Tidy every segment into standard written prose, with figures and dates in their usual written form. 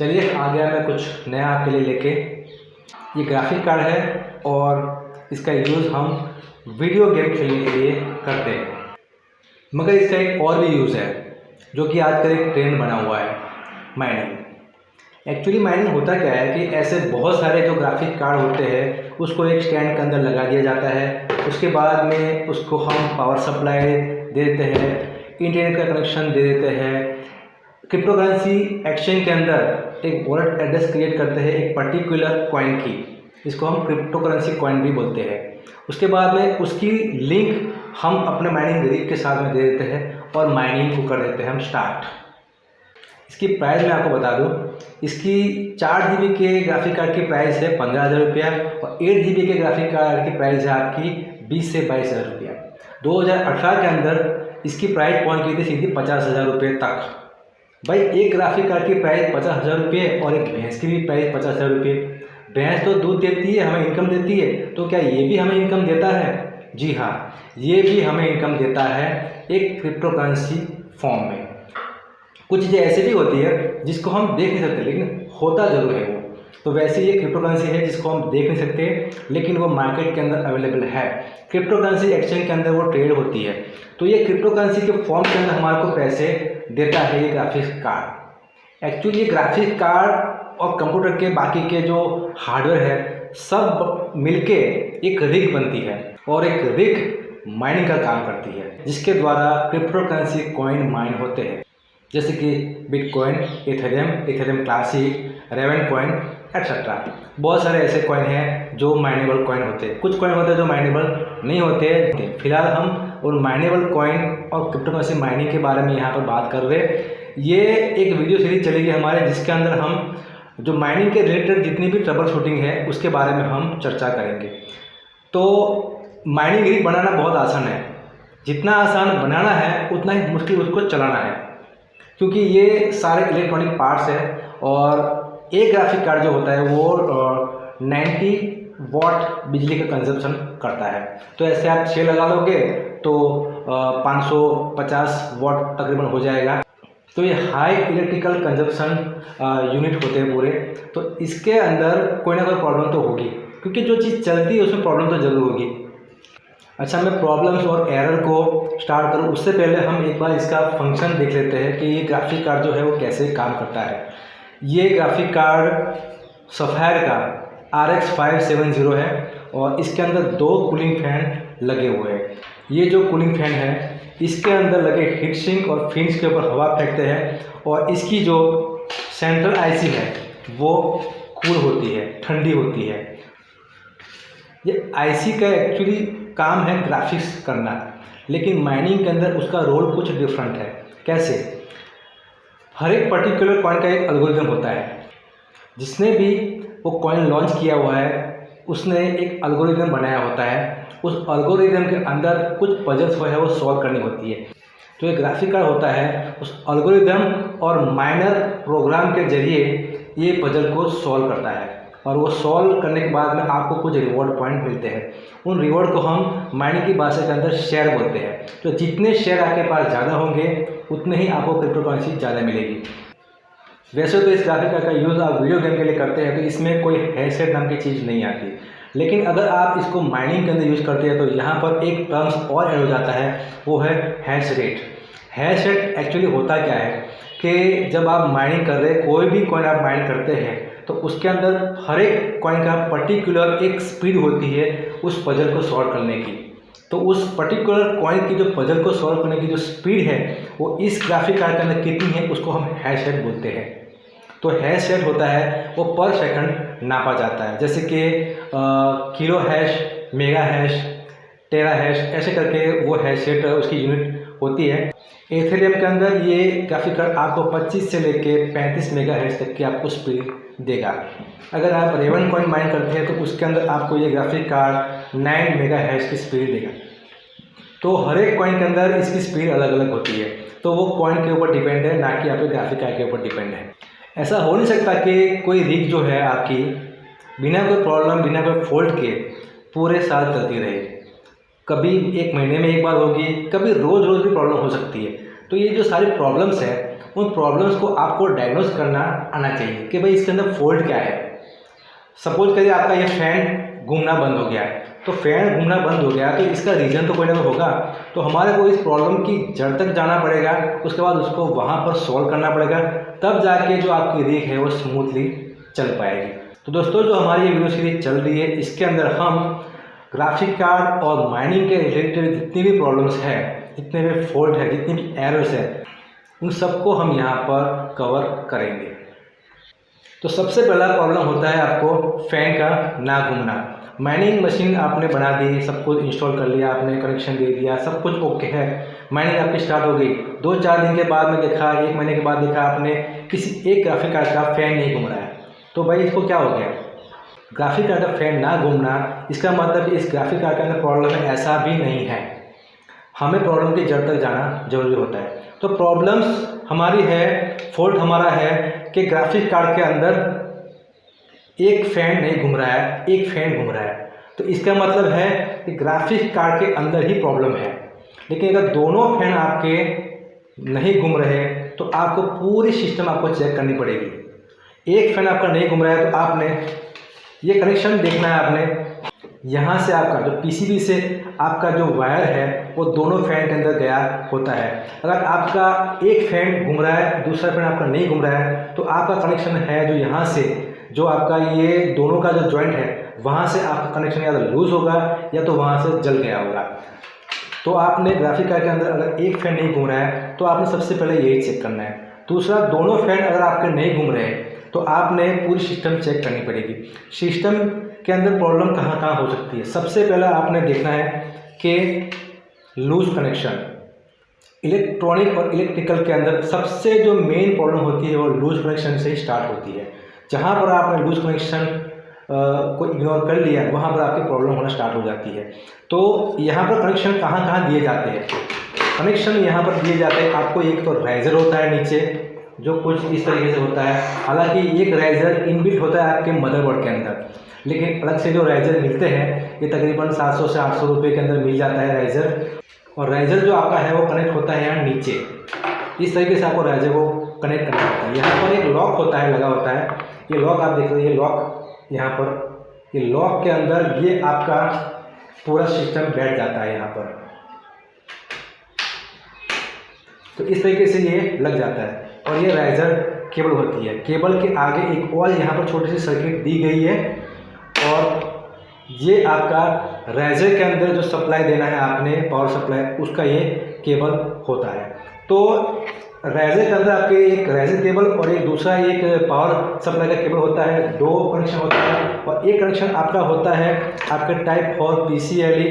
चलिए आ गया मैं कुछ नया आपके लिए लेके। ये ग्राफिक कार्ड है और इसका यूज़ हम वीडियो गेम खेलने के लिए करते हैं, मगर इसका एक और भी यूज़ है जो कि आजकल एक ट्रेंड बना हुआ है, माइनिंग। एक्चुअली माइनिंग होता क्या है कि ऐसे बहुत सारे जो ग्राफिक कार्ड होते हैं उसको एक स्टैंड के अंदर लगा दिया जाता है। उसके बाद में उसको हम पावर सप्लाई दे देते हैं, इंटरनेट का कनेक्शन दे देते हैं, क्रिप्टोकरेंसी एक्सचेंज के अंदर एक वॉलेट एड्रेस क्रिएट करते हैं एक पर्टिकुलर कॉइन की, इसको हम क्रिप्टोकरेंसी कॉइन भी बोलते हैं। उसके बाद में उसकी लिंक हम अपने माइनिंग रिग के साथ में दे देते हैं और माइनिंग को कर देते हैं हम स्टार्ट। इसकी प्राइस मैं आपको बता दूं, इसकी 4 GB के ग्राफिक कार्ड की प्राइस है 15,000 रुपया और 8 GB के ग्राफिक कार्ड की प्राइस है आपकी 20 से 22,000 रुपया। 2018 के अंदर इसकी प्राइस पहुँच गई थी सीधी 50,000 रुपये तक। भाई एक ग्राफिक कार्ड की प्राइस 50,000 रुपये और एक भैंस की भी प्राइस 50,000 रुपये। भैंस तो दूध देती है, हमें इनकम देती है, तो क्या ये भी हमें इनकम देता है? जी हाँ, ये भी हमें इनकम देता है एक क्रिप्टोकरेंसी फॉर्म में। कुछ चीज़ें ऐसी भी होती है जिसको हम देख नहीं सकते लेकिन होता ज़रूर है वो। तो वैसे ये क्रिप्टोकरेंसी है जिसको हम देख नहीं सकते लेकिन वो मार्केट के अंदर अवेलेबल है। क्रिप्टोकरेंसी एक्सचेंज के अंदर वो ट्रेड होती है। तो ये क्रिप्टोकरेंसी के फॉर्म के अंदर हमारे को पैसे देता है ये ग्राफिक्स कार्ड। एक्चुअली ये ग्राफिक्स कार्ड और कंप्यूटर के बाकी के जो हार्डवेयर है सब मिलके एक रिग बनती है और एक रिग माइनिंग का काम करती है जिसके द्वारा क्रिप्टोकरेंसी कॉइन माइन होते हैं, जैसे कि bitcoin, Ethereum Classic, Ravencoin etcetera. बहुत सारे ऐसे कॉइन हैं जो माइनेबल कॉइन होते हैं। कुछ कॉइन होते हैं जो माइनेबल नहीं होते। फिलहाल हम उन माइनेबल कॉइन और क्रिप्टोकरेंसी माइनिंग के बारे में यहाँ पर बात कर रहे हैं। ये एक वीडियो सीरीज चलेगी हमारे जिसके अंदर हम जो माइनिंग के रिलेटेड जितनी भी ट्रबल शूटिंग है उसके बारे में हम चर्चा करेंगे। तो माइनिंग रिग बनाना बहुत आसान है, जितना आसान बनाना है उतना ही मुश्किल उसको चलाना है, क्योंकि ये सारे इलेक्ट्रॉनिक पार्ट्स हैं और एक ग्राफिक कार्ड जो होता है वो 90 वाट बिजली का कंजप्शन करता है। तो ऐसे आप 6 लगा लोगे तो 550 वाट तकरीबन हो जाएगा। तो ये हाई इलेक्ट्रिकल कंजप्शन यूनिट होते हैं पूरे। तो इसके अंदर कोई ना कोई प्रॉब्लम तो होगी, क्योंकि जो चीज़ चलती है उसमें प्रॉब्लम तो ज़रूर होगी। अच्छा, मैं प्रॉब्लम्स और एरर को स्टार्ट करूँ उससे पहले हम एक बार इसका फंक्शन देख लेते हैं कि ये ग्राफिक कार्ड जो है वो कैसे काम करता है। ये ग्राफिक कार्ड सफ़ायर का RX 570 है और इसके अंदर 2 कूलिंग फैन लगे हुए हैं। ये जो कूलिंग फैन है इसके अंदर लगे हीट सिंक और फिन्स के ऊपर हवा फेंकते हैं और इसकी जो सेंट्रल IC है वो कूल होती है, ठंडी होती है। ये IC का एक्चुअली काम है ग्राफिक्स करना, लेकिन माइनिंग के अंदर उसका रोल कुछ डिफरेंट है। कैसे? हर एक पर्टिकुलर कॉइन का एक एल्गोरिथम होता है। जिसने भी वो कॉइन लॉन्च किया हुआ है उसने एक एल्गोरिथम बनाया होता है। उस एल्गोरिथम के अंदर कुछ पजल्स जो है वो सॉल्व करनी होती है। तो ये ग्राफिक कार्ड होता है उस एल्गोरिथम और माइनर प्रोग्राम के जरिए ये पजल को सॉल्व करता है और वो सॉल्व करने के बाद में आपको कुछ रिवॉर्ड पॉइंट मिलते हैं। उन रिवॉर्ड को हम माइनिंग की भाषा के अंदर शेयर बोलते हैं। तो जितने शेयर आपके पास ज़्यादा होंगे उतने ही आपको क्रिप्टोकरेंसी ज़्यादा मिलेगी। वैसे तो इस ग्राफिक कार्ड का यूज़ आप वीडियो गेम के लिए करते हैं तो इसमें कोई हैश रेट नाम की चीज़ नहीं आती, लेकिन अगर आप इसको माइनिंग के अंदर यूज़ करते हैं तो यहाँ पर एक टर्म्स और ऐड हो जाता है, वो है hash rate. Hash rate actually होता क्या है कि जब आप माइनिंग कर रहे हैं, कोई भी कॉइन आप माइन करते हैं तो उसके अंदर हर एक कॉइन का पर्टिकुलर एक स्पीड होती है उस पजल को सॉल्व करने की। तो उस पर्टिकुलर कॉइन की जो पजल को सॉल्व करने की जो स्पीड है वो इस ग्राफिक कार्ड के अंदर कितनी है उसको हम हैश रेट बोलते हैं। तो हैश रेट होता है वो पर सेकंड नापा जाता है, जैसे कि किलो हैश, मेगा हैश, टेरा हैश, ऐसे करके वो हैश रेट उसकी यूनिट होती है। एथेरियम के अंदर ये ग्राफिक कार्ड आपको 25 से लेके 35 मेगा हैश तक की आपको स्पीड देगा। अगर आप रेवन कॉइन माइन करते हैं तो उसके अंदर आपको ये ग्राफिक कार्ड 9 मेगा हैश की स्पीड देगा। तो हर एक कॉइन के अंदर इसकी स्पीड अलग अलग होती है। तो वो कॉइन के ऊपर डिपेंड है, ना कि आपके ग्राफिक कार्ड के ऊपर डिपेंड है। ऐसा हो नहीं सकता कि कोई रिग जो है आपकी बिना कोई प्रॉब्लम, बिना कोई फॉल्ट के पूरे साल चलती रहे। कभी 1 महीने में एक बार होगी, कभी रोज़ रोज़ भी प्रॉब्लम हो सकती है। तो ये जो सारी प्रॉब्लम्स है उन प्रॉब्लम्स को आपको डायग्नोस करना आना चाहिए कि भाई इसके अंदर फॉल्ट क्या है। सपोज करिए आपका ये फैन घूमना बंद हो गया है, तो फैन घूमना बंद हो गया तो इसका रीज़न तो कोई ना कोई होगा। तो हमारे को इस प्रॉब्लम की जड़ तक जाना पड़ेगा, उसके बाद उसको वहाँ पर सॉल्व करना पड़ेगा, तब जाके जो आपकी रीक है वो स्मूथली चल पाएगी। तो दोस्तों जो हमारी ये वीडियो सीरीज चल रही है, इसके अंदर हम ग्राफिक कार्ड और माइनिंग के रिलेटेड जितनी भी प्रॉब्लम्स है, जितने भी फॉल्ट है, जितनी भी एरर्स है, उन सबको हम यहाँ पर कवर करेंगे। तो सबसे पहला प्रॉब्लम होता है आपको फैन का ना घूमना। माइनिंग मशीन आपने बना दी, सब कुछ इंस्टॉल कर लिया आपने, कनेक्शन दे दिया, सब कुछ ओके है, माइनिंग आपकी स्टार्ट हो गई। 2-4 दिन के बाद में देखा, 1 महीने के बाद देखा आपने किसी एक ग्राफिक कार्ड का फैन नहीं घूम रहा है, तो भाई इसको क्या हो गया? ग्राफिक कार्ड का फैन ना घूमना, इसका मतलब इस ग्राफिक कार्ड के अंदर प्रॉब्लम है, ऐसा भी नहीं है। हमें प्रॉब्लम की जड़ तक जाना जरूरी होता है। तो प्रॉब्लम्स हमारी है, फॉल्ट हमारा है कि ग्राफिक कार्ड के अंदर एक फैन नहीं घूम रहा है, एक फैन घूम रहा है। तो इसका मतलब है कि ग्राफिक कार्ड के अंदर ही प्रॉब्लम है। लेकिन अगर दोनों फैन आपके नहीं घूम रहे तो आपको पूरी सिस्टम आपको चेक करनी पड़ेगी। एक फैन आपका नहीं घूम रहा है तो आपने ये कनेक्शन देखना है, आपने यहाँ से आपका जो पीसीबी से आपका जो वायर है वो दोनों फैन के अंदर गया होता है। अगर आपका एक फैन घूम रहा है, दूसरा फैन आपका नहीं घूम रहा है, तो आपका कनेक्शन है जो यहाँ से जो आपका ये दोनों का जो जॉइंट है वहाँ से आपका कनेक्शन या तो लूज़ होगा या तो वहाँ से जल गया होगा। तो आपने ग्राफिक कार्ड के अंदर अगर एक फैन नहीं घूम रहा है तो आपने सबसे पहले यही चेक करना है। दूसरा, दोनों फैन अगर आपके नहीं घूम रहे तो आपने पूरी सिस्टम चेक करनी पड़ेगी। सिस्टम के अंदर प्रॉब्लम कहाँ कहाँ हो सकती है। सबसे पहला आपने देखना है कि लूज कनेक्शन। इलेक्ट्रॉनिक और इलेक्ट्रिकल के अंदर सबसे जो मेन प्रॉब्लम होती है वो लूज कनेक्शन से ही स्टार्ट होती है। जहाँ पर आपने लूज कनेक्शन को इग्नोर कर लिया वहाँ पर आपकी प्रॉब्लम होना स्टार्ट हो जाती है। तो यहाँ पर कनेक्शन कहाँ कहाँ दिए जाते हैं? कनेक्शन यहाँ पर दिए जाते हैं आपको, एक तो राइजर होता है नीचे जो कुछ इस तरीके से होता है। हालांकि एक राइजर इनबिल्ट होता है आपके मदरबोर्ड के अंदर, लेकिन अलग से जो राइजर मिलते हैं ये तकरीबन 700 से 800 रुपये के अंदर मिल जाता है राइजर। और राइजर जो आपका है वो कनेक्ट होता है यहाँ नीचे, इस तरीके से आपको राइजर को कनेक्ट करना होता है। यहाँ पर एक लॉक होता है, लगा होता है, ये लॉक आप देख रहे हैं, ये लॉक यहाँ पर, ये लॉक के अंदर ये आपका पूरा सिस्टम बैठ जाता है यहाँ पर। तो इस तरीके से ये लग जाता है। और ये राइजर केबल होती है, केबल के आगे एक और यहाँ पर छोटी सी सर्किट दी गई है और ये आपका राइजर के अंदर जो सप्लाई देना है आपने, पावर सप्लाई, उसका ये केबल होता है। तो राइजर के अंदर आपके एक राइजर केबल और एक दूसरा एक पावर सप्लाई का केबल होता है, 2 कनेक्शन होता है। और एक कनेक्शन आपका होता है आपके टाइप 4 PCLE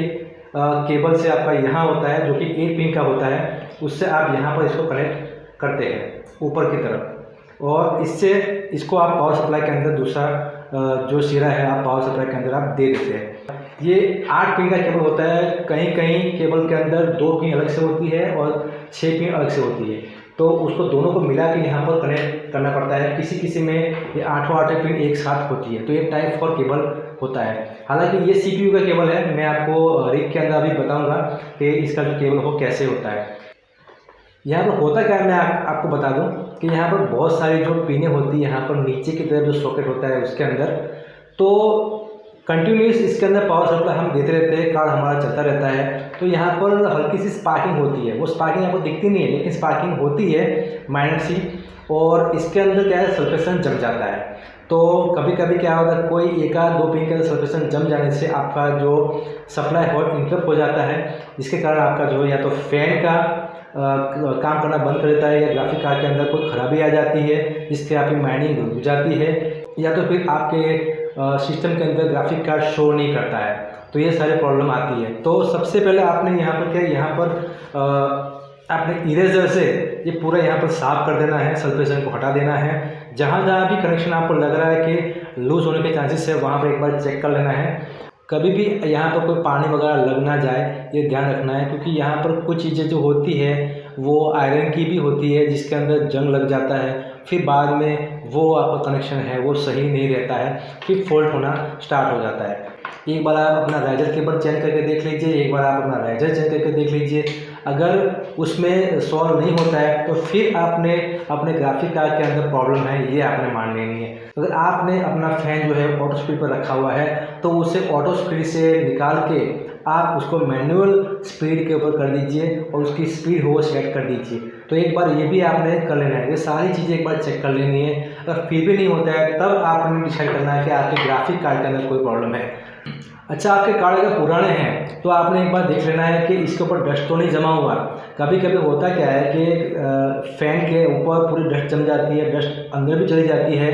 केबल से आपका यहाँ होता है जो कि 8 पिन का होता है, उससे आप यहाँ पर इसको कनेक्ट करते हैं ऊपर की तरफ। और इससे इसको आप पावर सप्लाई के अंदर दूसरा जो सिरा है आप पावर सप्लाई के अंदर आप दे देते हैं। ये 8 पिन का केबल होता है। कहीं कहीं केबल के अंदर 2 पिन अलग से होती है और 6 पिन अलग से होती है, तो उसको दोनों को मिला के यहाँ पर कनेक्ट करना पड़ता है। किसी किसी में ये 8 पिन एक साथ होती है, तो ये टाइप 4 केबल होता है। हालांकि ये CPU का केबल है, मैं आपको रिग के अंदर अभी बताऊँगा कि इसका जो केबल हो कैसे होता है। यहाँ पर होता क्या है, मैं आपको बता दूं कि यहाँ पर बहुत सारी जो पिनें होती है, यहाँ पर नीचे की तरफ जो सॉकेट होता है उसके अंदर, तो कंटिन्यूस इसके अंदर पावर सप्लाई हम देते रहते हैं, कार्ड हमारा चलता रहता है। तो यहाँ पर हल्की सी स्पार्किंग होती है, वो स्पार्किंग आपको दिखती नहीं है लेकिन स्पार्किंग होती है माइनर सी, और इसके अंदर क्या है, सल्फेशन जम जाता है। तो कभी कभी क्या होता है, कोई 1-2 पिन के अंदर सल्फेशन जम जाने से आपका जो सप्लाई हो इंटरप्ट हो जाता है, जिसके कारण आपका जो है या तो फैन का काम करना बंद कर देता है, या ग्राफिक कार्ड के अंदर कोई खराबी आ जाती है जिससे आपकी माइनिंग रुक जाती है, या तो फिर आपके सिस्टम के अंदर ग्राफिक कार्ड शो नहीं करता है। तो ये सारे प्रॉब्लम आती है। तो सबसे पहले आपने यहाँ पर क्या, यहाँ पर आपने इरेजर से ये पूरा यहाँ पर साफ कर देना है, सल्फेशन को हटा देना है। जहाँ जहाँ भी कनेक्शन आपको लग रहा है कि लूज होने के चांसेस है वहाँ पर एक बार चेक कर लेना है। कभी भी यहाँ पर कोई पानी वगैरह लग ना जाए, ये ध्यान रखना है, क्योंकि यहाँ पर कुछ चीज़ें जो होती है वो आयरन की भी होती है जिसके अंदर जंग लग जाता है, फिर बाद में वो आपका कनेक्शन है वो सही नहीं रहता है, फिर फॉल्ट होना स्टार्ट हो जाता है। एक बार आप अपना राइजर केबल चेंज करके देख लीजिए, एक बार आप अपना राइजर चेंज करके देख लीजिए। अगर उसमें सॉल्व नहीं होता है तो फिर आपने अपने ग्राफिक कार्ड के अंदर प्रॉब्लम है, ये आपने मान लेनी है। अगर आपने अपना फ़ैन जो है ऑटो स्पीड पर रखा हुआ है तो उसे ऑटो स्पीड से निकाल के आप उसको मैनुअल स्पीड के ऊपर कर दीजिए और उसकी स्पीड हो सेट कर दीजिए। तो एक बार ये भी आपने कर लेना है, ये सारी चीज़ें एक बार चेक कर लेनी है। अगर फिर भी नहीं होता है तब आपने डिसाइड करना है कि आपके ग्राफिक कार्ड के अंदर कोई प्रॉब्लम है। अच्छा, आपके कार्ड अगर पुराने हैं तो आपने एक बार देख लेना है कि इसके ऊपर डस्ट तो नहीं जमा हुआ। कभी कभी होता क्या है कि फ़ैन के ऊपर पूरी डस्ट जम जाती है, डस्ट अंदर भी चली जाती है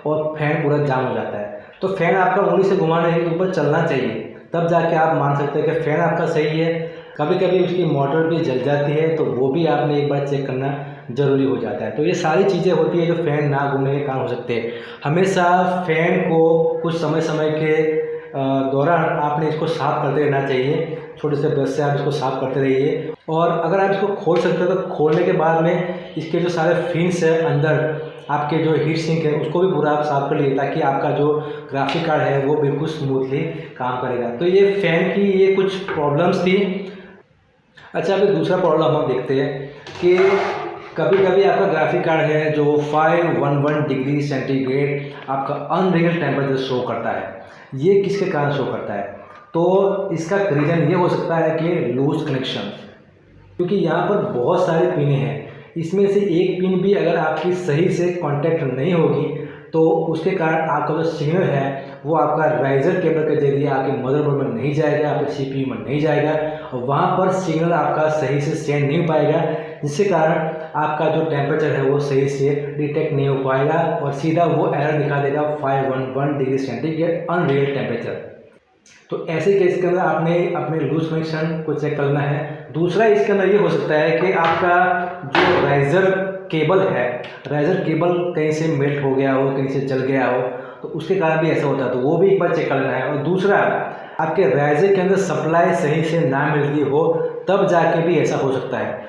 और फैन पूरा जाम हो जाता है। तो फ़ैन आपका उंगली से घुमाने के ऊपर चलना चाहिए, तब जाके आप मान सकते हैं कि फ़ैन आपका सही है। कभी कभी उसकी मोटर भी जल जाती है तो वो भी आपने एक बार चेक करना ज़रूरी हो जाता है। तो ये सारी चीज़ें होती है जो फ़ैन ना घूमने के कारण हो सकते हैं। हमेशा फ़ैन को कुछ समय समय के दौरान आपने इसको साफ़ करते रहना चाहिए, छोटे से ब्रश से आप इसको साफ़ करते रहिए। और अगर आप इसको खोल सकते हो तो खोलने के बाद में इसके जो सारे फिन्स है अंदर, आपके जो हीट सिंक है उसको भी पूरा आप साफ़ कर लिए ताकि आपका जो ग्राफिक कार्ड है वो बिल्कुल स्मूथली काम करेगा। तो ये फ़ैन की ये कुछ प्रॉब्लम्स थी। अच्छा, अभी दूसरा प्रॉब्लम हम देखते हैं कि कभी कभी आपका ग्राफिक कार्ड है जो 511 डिग्री सेंटीग्रेड आपका अनरियल टेम्परेचर शो करता है। ये किसके कारण शो करता है? तो इसका रीज़न ये हो सकता है कि लूज कनेक्शन, क्योंकि यहाँ पर बहुत सारे पिन हैं, इसमें से एक पिन भी अगर आपकी सही से कांटेक्ट नहीं होगी तो उसके कारण आपका जो सिग्नल है वो आपका राइजर केबल के जरिए आपके मदरबोर्ड में नहीं जाएगा, आपके सीपीयू में नहीं जाएगा और वहाँ पर सिग्नल आपका सही से सेंड नहीं हो पाएगा, जिसके कारण आपका जो टेम्परेचर है वो सही से डिटेक्ट नहीं हो पाएगा और सीधा वो एरर दिखा देगा 511 डिग्री सेंटीग्रेड अनरियल टेम्परेचर। तो ऐसे केस के अंदर आपने अपने लूज कनेक्शन को चेक करना है। दूसरा इसके अंदर ये हो सकता है कि आपका जो राइजर केबल है, राइजर केबल कहीं से मेल्ट हो गया हो, कहीं से जल गया हो, तो उसके कारण भी ऐसा होता है, तो वो भी एक बार चेक कर लेना है। और दूसरा, आपके राइजर के अंदर सप्लाई सही से ना मिलती हो तब जाके भी ऐसा हो सकता है।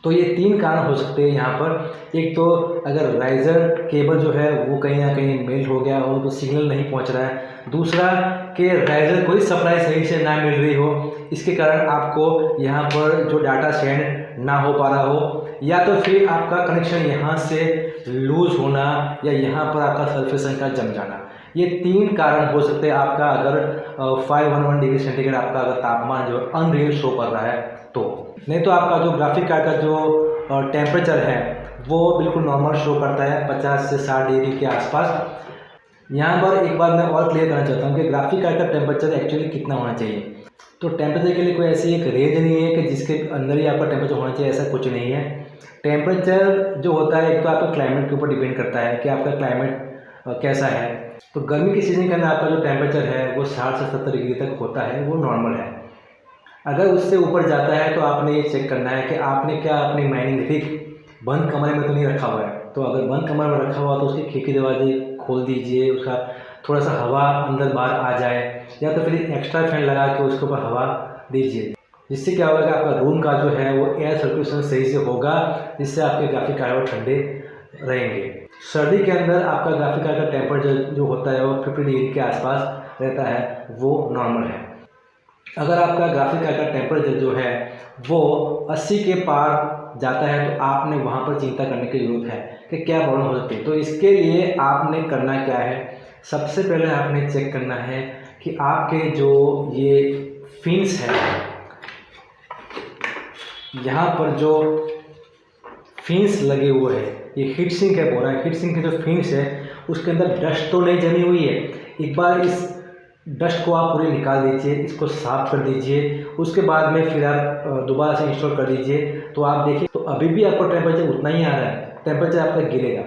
तो ये 3 कारण हो सकते हैं यहाँ पर। एक तो अगर राइजर केबल जो है वो कहीं ना कहीं मेल्ट हो गया हो तो सिग्नल नहीं पहुँच रहा है। दूसरा कि राइजर कोई सप्लाई सही से ना मिल रही हो, इसके कारण आपको यहाँ पर जो डाटा सेंड ना हो पा रहा हो, या तो फिर आपका कनेक्शन यहाँ से लूज होना या यहाँ पर आपका सल्फेशन का जम जाना। ये 3 कारण हो सकते हैं आपका अगर 511 डिग्री सेंटीग्रेड आपका अगर तापमान जो अनरियल शो कर रहा है तो। नहीं तो आपका जो ग्राफिक कार्ड का जो टेम्परेचर है वो बिल्कुल नॉर्मल शो करता है 50 से 60 डिग्री के आसपास। यहाँ पर एक बात मैं और क्लियर करना चाहता हूँ कि ग्राफिक कार्ड का टेम्परेचर एक्चुअली कितना होना चाहिए। तो टेम्परेचर के लिए कोई ऐसी एक रेंज नहीं है कि जिसके अंदर ही आपका टेम्परेचर होना चाहिए, ऐसा कुछ नहीं है। टेम्परेचर जो होता है एक तो आपका क्लाइमेट के ऊपर डिपेंड करता है कि आपका क्लाइमेट कैसा है। तो गर्मी के सीजन के अंदर आपका जो टेम्परेचर है वो 60 से 70 डिग्री तक होता है, वो नॉर्मल है। अगर उससे ऊपर जाता है तो आपने ये चेक करना है कि आपने क्या अपनी माइनिंग रिग बंद कमरे में तो नहीं रखा हुआ है। तो अगर बंद कमरे में रखा हुआ तो उसकी खिड़की दरवाजे खोल दीजिए, उसका थोड़ा सा हवा अंदर बाहर आ जाए, या तो फिर एक्स्ट्रा फैन लगा के उसके ऊपर हवा दीजिए, जिससे क्या होगा कि आपका रूम का जो है वो एयर सर्कुलेशन सही से होगा, जिससे आपके ग्राफिक कार्ड ठंडे रहेंगे। सर्दी के अंदर आपका ग्राफिक कार्ड का टेम्परेचर जो होता है वो 50 डिग्री के आसपास रहता है, वो नॉर्मल है। अगर आपका ग्राफिक कार्ड का टेम्परेचर जो है वो 80 के पार जाता है तो आपने वहाँ पर चिंता करने की ज़रूरत है कि क्या प्रॉब्लम हो सकती है। तो इसके लिए आपने करना क्या है, सबसे पहले आपने चेक करना है कि आपके जो ये फिन्स है, यहाँ पर जो फिन्स लगे हुए हैं, ये हीट सिंक है पूरा, हीट सिंक के जो फिन्स है उसके अंदर डस्ट तो नहीं जमी हुई है। एक बार इस डस्ट को आप पूरी निकाल दीजिए, इसको साफ़ कर दीजिए, उसके बाद में फिर आप दोबारा से इंस्टॉल कर दीजिए। तो आप देखिए तो अभी भी आपको टेम्परेचर उतना ही आ रहा है, टेम्परेचर आपका गिरेगा।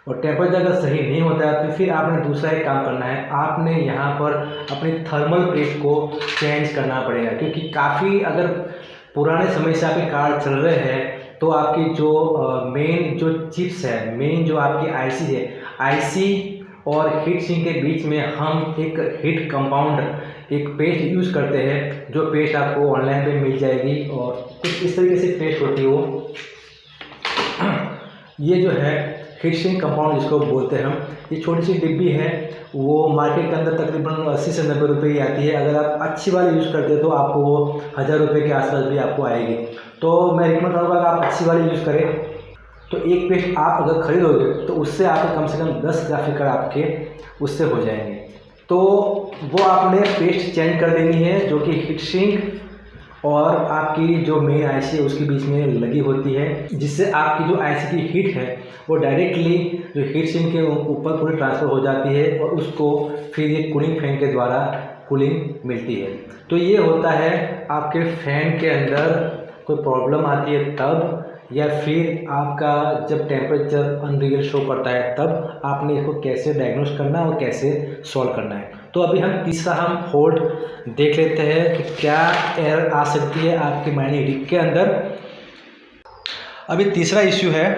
और टेम्परेचर अगर सही नहीं होता है तो फिर आपने दूसरा एक काम करना है, आपने यहाँ पर अपनी थर्मल पेस्ट को चेंज करना पड़ेगा, क्योंकि काफ़ी अगर पुराने समय से आपके कार्ड चल रहे हैं तो आपकी जो मेन जो चिप्स है, मेन जो आपकी आईसी है, आईसी और हीट सिंक के बीच में हम एक हीट कंपाउंड एक पेस्ट यूज़ करते हैं, जो पेस्ट आपको ऑनलाइन पे मिल जाएगी और कुछ इस तरीके से पेस्ट होती है वो। ये जो है हीट सिंक कंपाउंड जिसको बोलते हैं हम। ये छोटी सी डिब्बी है, वो मार्केट के अंदर तकरीबन 80 से 90 रुपये की आती है। अगर आप अच्छी वाली यूज़ करते हो तो आपको वो 1000 रुपये के आसपास भी आपको आएगी। तो मैं रिकमेंड करूँगा कि आप अच्छी वाली यूज़ करें। तो एक पेस्ट आप अगर खरीदोगे तो उससे आपके कम से कम 10 ग्राफिक कार्ड आपके उससे हो जाएंगे। तो वो आपने पेस्ट चेंज कर देनी है जो कि हीट सिंक और आपकी जो मेन आईसी है उसके बीच में लगी होती है, जिससे आपकी जो आईसी की हीट है वो डायरेक्टली जो हीट सिंक के ऊपर पूरी ट्रांसफ़र हो जाती है और उसको फिर ये कूलिंग फैन के द्वारा कूलिंग मिलती है। तो ये होता है आपके फैन के अंदर कोई प्रॉब्लम आती है तब, या फिर आपका जब टेम्परेचर अनरियल शो करता है तब आपने इसको कैसे डायग्नोस करना है और कैसे सॉल्व करना है। तो अभी हम तीसरा फॉल्ट देख लेते हैं कि क्या एरर आ सकती है आपके माइनिंग रिग के अंदर। अभी तीसरा इश्यू है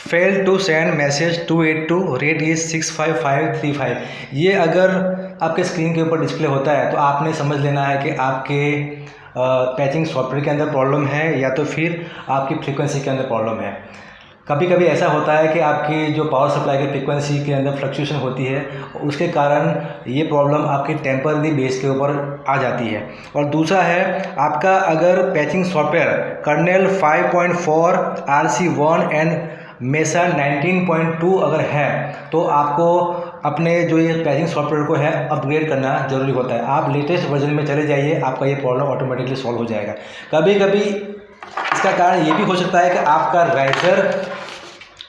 fail to send message 282 rate is 65535। ये अगर आपके स्क्रीन के ऊपर डिस्प्ले होता है तो आपने समझ लेना है कि आपके पैचिंग सॉफ्टवेयर के अंदर प्रॉब्लम है या तो फिर आपकी फ्रीक्वेंसी के अंदर प्रॉब्लम है। कभी कभी ऐसा होता है कि आपकी जो पावर सप्लाई की फ्रीक्वेंसी के अंदर फ्लक्चुएशन होती है, उसके कारण ये प्रॉब्लम आपकी टेम्पररी बेस के ऊपर आ जाती है। और दूसरा है आपका अगर patching software kernel 5.4 RC1 and Mesa 19.2 अगर है तो आपको अपने जो ये पैचिंग सॉफ्टवेयर को है अपग्रेड करना ज़रूरी होता है। आप लेटेस्ट वर्जन में चले जाइए, आपका ये प्रॉब्लम ऑटोमेटिकली सॉल्व हो जाएगा। कभी कभी इसका कारण ये भी हो सकता है कि आपका राइजर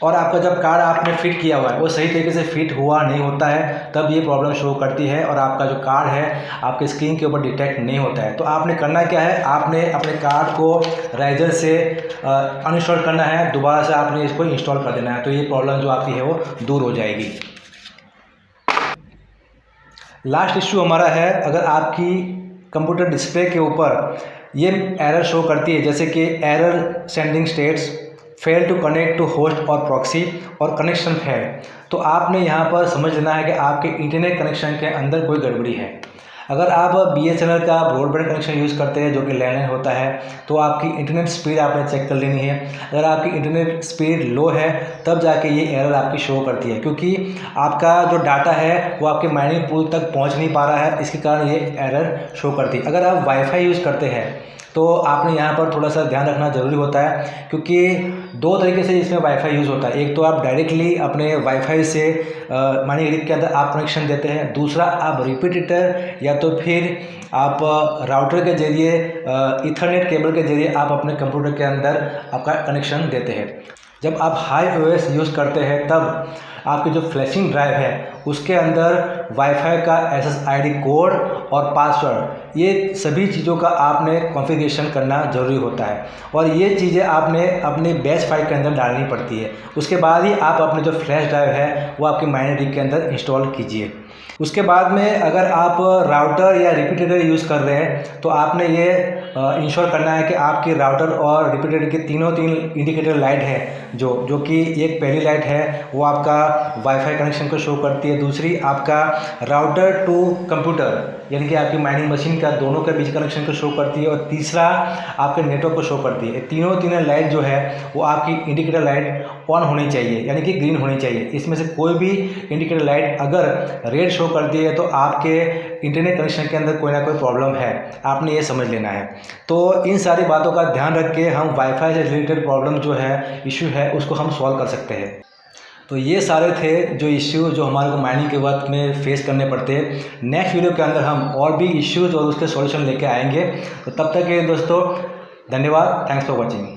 और आपका जब कार्ड आपने फिट किया हुआ है वो सही तरीके से फिट हुआ नहीं होता है, तब ये प्रॉब्लम शो करती है और आपका जो कार्ड है आपके स्क्रीन के ऊपर डिटेक्ट नहीं होता है। तो आपने करना क्या है, आपने अपने कार्ड को राइजर से अनइंस्टॉल करना है, दोबारा से आपने इसको इंस्टॉल कर देना है, तो ये प्रॉब्लम जो आपकी है वो दूर हो जाएगी। लास्ट इश्यू हमारा है अगर आपकी कंप्यूटर डिस्प्ले के ऊपर ये एरर शो करती है, जैसे कि error sending status fail to connect to host और प्रॉक्सी और कनेक्शन है, तो आपने यहाँ पर समझ लेना है कि आपके इंटरनेट कनेक्शन के अंदर कोई गड़बड़ी है। अगर आप BSNL का ब्रॉडबैंड कनेक्शन यूज़ करते हैं जो कि लैंडलाइन होता है तो आपकी इंटरनेट स्पीड आपने चेक कर लेनी है। अगर आपकी इंटरनेट स्पीड लो है तब जाके ये एरर आपकी शो करती है, क्योंकि आपका जो डाटा है वो आपके माइनिंग पूल तक पहुंच नहीं पा रहा है, इसके कारण ये एरर शो करती है। अगर आप वाईफाई यूज़ करते हैं तो आपने यहाँ पर थोड़ा सा ध्यान रखना ज़रूरी होता है, क्योंकि दो तरीके से इसमें वाईफाई यूज़ होता है। एक तो आप डायरेक्टली अपने वाईफाई से माइनिंग रिग के अंदर आप कनेक्शन देते हैं, दूसरा आप रिपीटर या तो फिर आप राउटर के जरिए ईथरनेट केबल के जरिए आप अपने कंप्यूटर के अंदर आपका कनेक्शन देते हैं। जब आप HiOS यूज़ करते हैं तब आपकी जो फ्लैशिंग ड्राइव है उसके अंदर वाईफाई का SSID कोड और पासवर्ड, ये सभी चीज़ों का आपने कॉन्फ़िगरेशन करना ज़रूरी होता है और ये चीज़ें आपने अपने बैच फाइल के अंदर डालनी पड़ती है। उसके बाद ही आप अपने जो फ्लैश ड्राइव है वो आपके माइनिंग रिग के अंदर इंस्टॉल कीजिए। उसके बाद में अगर आप राउटर या रिपीटर यूज़ कर रहे हैं तो आपने ये इंश्योर करना है कि आपके राउटर और रिपीटर के तीन इंडिकेटर लाइट है, जो कि एक पहली लाइट है वो आपका वाईफाई कनेक्शन को शो करती है, दूसरी आपका राउटर टू कंप्यूटर यानी कि आपकी माइनिंग मशीन का दोनों के बीच कनेक्शन को शो करती है, और तीसरा आपके नेटवर्क को शो करती है। तीनों लाइट जो है वो आपकी इंडिकेटर लाइट ऑन होनी चाहिए यानी कि ग्रीन होनी चाहिए। इसमें से कोई भी इंडिकेटर लाइट अगर रेड शो करती है तो आपके इंटरनेट कनेक्शन के अंदर कोई ना कोई प्रॉब्लम है, आपने ये समझ लेना है। तो इन सारी बातों का ध्यान रख के हम वाईफाई से रिलेटेड प्रॉब्लम जो है, इशू है, उसको हम सॉल्व कर सकते हैं। तो ये सारे थे जो इश्यू जो हमारे को माइनिंग के वक्त में फेस करने पड़ते हैं। नेक्स्ट वीडियो के अंदर हम और भी इश्यूज और उसके सॉल्यूशन लेके आएंगे। तो तब तक के दोस्तों धन्यवाद, थैंक्स फॉर वॉचिंग।